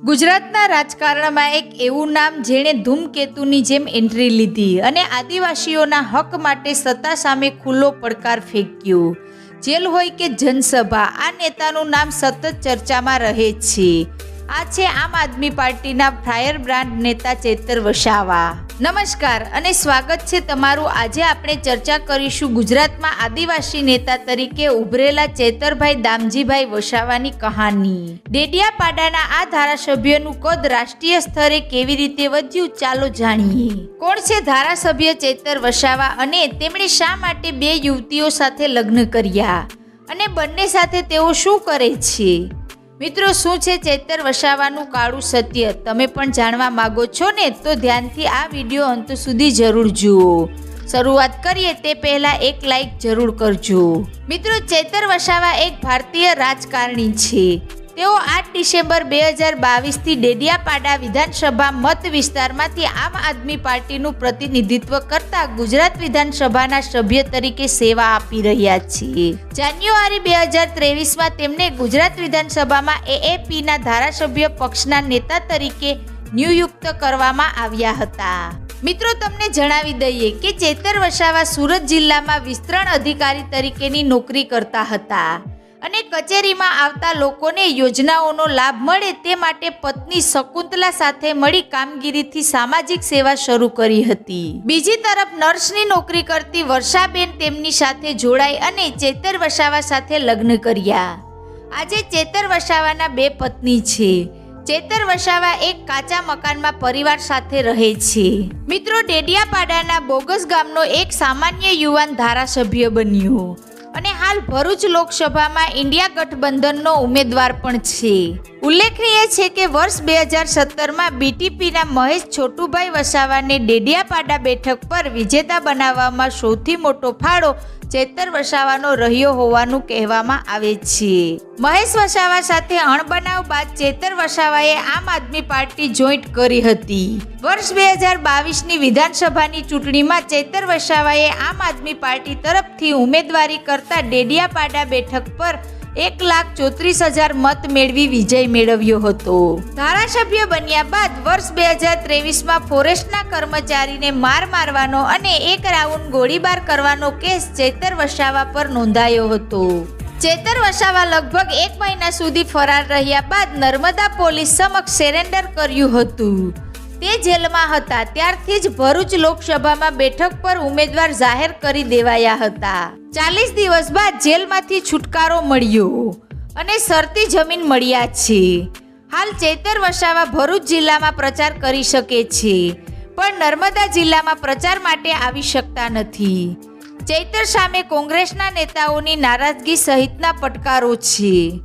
ગુજરાતના રાજકારણમાં એક એવું નામ જેણે ધૂમકેતુની જેમ એન્ટ્રી લીધી અને આદિવાસીઓના હક માટે સત્તા સામે ખુલ્લો પડકાર ફેંક્યો. જેલ હોય કે જનસભા, આ નેતાનું નામ સતત ચર્ચામાં રહે છે. આ છે આમ આદમી પાર્ટીના ફાયર બ્રાન્ડ નેતા ચેતર વસાવા. નમસ્કાર અને સ્વાગત છે તમારું. આજે આપણે ચર્ચા કરીશું ગુજરાતમાં આદિવાસી નેતા તરીકે ઉભરેલા ચેતરભાઈ દામજીભાઈ વસાવાની કહાની. ડેડિયાપાડાના આ ધારાસભ્યનું કદ રાષ્ટ્રીય સ્તરે કેવી રીતે વધ્યું, ચાલો જાણીએ. કોણ છે ધારાસભ્ય ચેતર વસાવા અને તેમણે શા માટે બે યુવતીઓ સાથે લગ્ન કર્યા અને બંને સાથે તેઓ શું કરે છે? મિત્રો, શું છે ચેતર વસાવાનું કાળું સત્ય? તમે પણ જાણવા માંગો છો ને? તો ધ્યાનથી આ વિડીયો અંત સુધી જરૂર જુઓ. શરૂઆત કરીએ તે પહેલા એક લાઈક જરૂર કરજો. મિત્રો, ચેતર વસાવા એક ભારતીય રાજકારણી છે. તેઓ 8 ડિસેમ્બર 2022થી ડેડિયાપાડા વિધાનસભા મત વિસ્તારમાંથી આમ આદમી પાર્ટીનું પ્રતિનિધિત્વ કરતા ગુજરાત વિધાનસભાના સભ્ય તરીકે સેવા આપી રહ્યા છે. જાન્યુઆરી 2023માં તેમને ગુજરાત વિધાનસભામાં એએપીના ધારાસભ્ય પક્ષના નેતા તરીકે નિયુક્ત કરવામાં આવ્યા હતા. મિત્રો, તમને જણાવી દઈએ કે ચેતર વસાવા સુરત જિલ્લામાં વિસ્તરણ અધિકારી તરીકેની નોકરી કરતા હતા અને કચેરીમાં આવતા લોકોને યોજનાઓનો લાભ મળે તે માટે પત્ની શકુંતલા સાથે મળી કામગીરીથી સામાજિક સેવા શરૂ કરી હતી. બીજી તરફ નર્સની નોકરી કરતી વર્ષાબેન તેમની સાથે જોડાઈ અને ચેતર વસાવા સાથે લગ્ન કર્યા. આજે ચેતર વસાવાના બે પત્ની છે. ચેતર વસાવા એક કાચા મકાનમાં પરિવાર સાથે રહે છે. મિત્રો, ડેડિયાપાડાના બોગસ ગામનો એક સામાન્ય યુવાન ધારાસભ્ય બન્યો અને હાલ ભરૂચ લોકસભામાં ઇન્ડિયા ગઠબંધનનો ઉમેદવાર પણ છે. ઉલ્લેખનીય છે કે વર્ષ 2017માં બીટીપીના મહેશ છોટુભાઈ વસાવાને ડેડિયાપાડા બેઠક પર વિજેતા બનાવવામાં સૌથી મોટો ફાળો ચેતર વસાવાનો રહ્યો હોવાનું કહેવામાં આવે છે. મહેશ વસાવા સાથે અણબનાવ બાદ ચેતર વસાવાએ આમ આદમી પાર્ટી જોઈન્ટ કરી હતી. વર્ષ 2022ની વિધાનસભાની ચૂંટણીમાં ચેતર વસાવાએ આમ આદમી પાર્ટી તરફથી ઉમેદવારી કરતા ડેડિયાપાડા બેઠક પર 1,34,000 મત મેળવી વિજય મેળવ્યો હતો. ધારાસભ્ય બન્યા બાદ વર્ષ 2023માં ફોરેસ્ટના કર્મચારીને મારવાનો અને એક રાઉન્ડ ગોળીબાર કરવાનો કેસ ચેતર વસાવા પર નોંધાયો હતો. ચેતર વસાવા લગભગ 1 મહિના સુધી ફરાર રહ્યા બાદ નર્મદા પોલીસ સમક્ષ સરેન્ડર કર્યું હતું. તે જેલમાં હતા ત્યારથી જ ભરૂચ લોકસભામાં બેઠક પર ઉમેદવાર જાહેર કરી દેવાયા હતા. 40 દિવસ બાદ જેલમાંથી છુટકારો મળ્યો અને શરતી જમીન મળ્યા છે. હાલ ચેતર વસાવા ભરૂચ જિલ્લામાં પ્રચાર કરી શકે છે પણ નર્મદા જિલ્લામાં પ્રચાર માટે આવી શકતા નથી. ચેતર સામે કોંગ્રેસના નેતાઓની નારાજગી સહિતના પડકારો છે.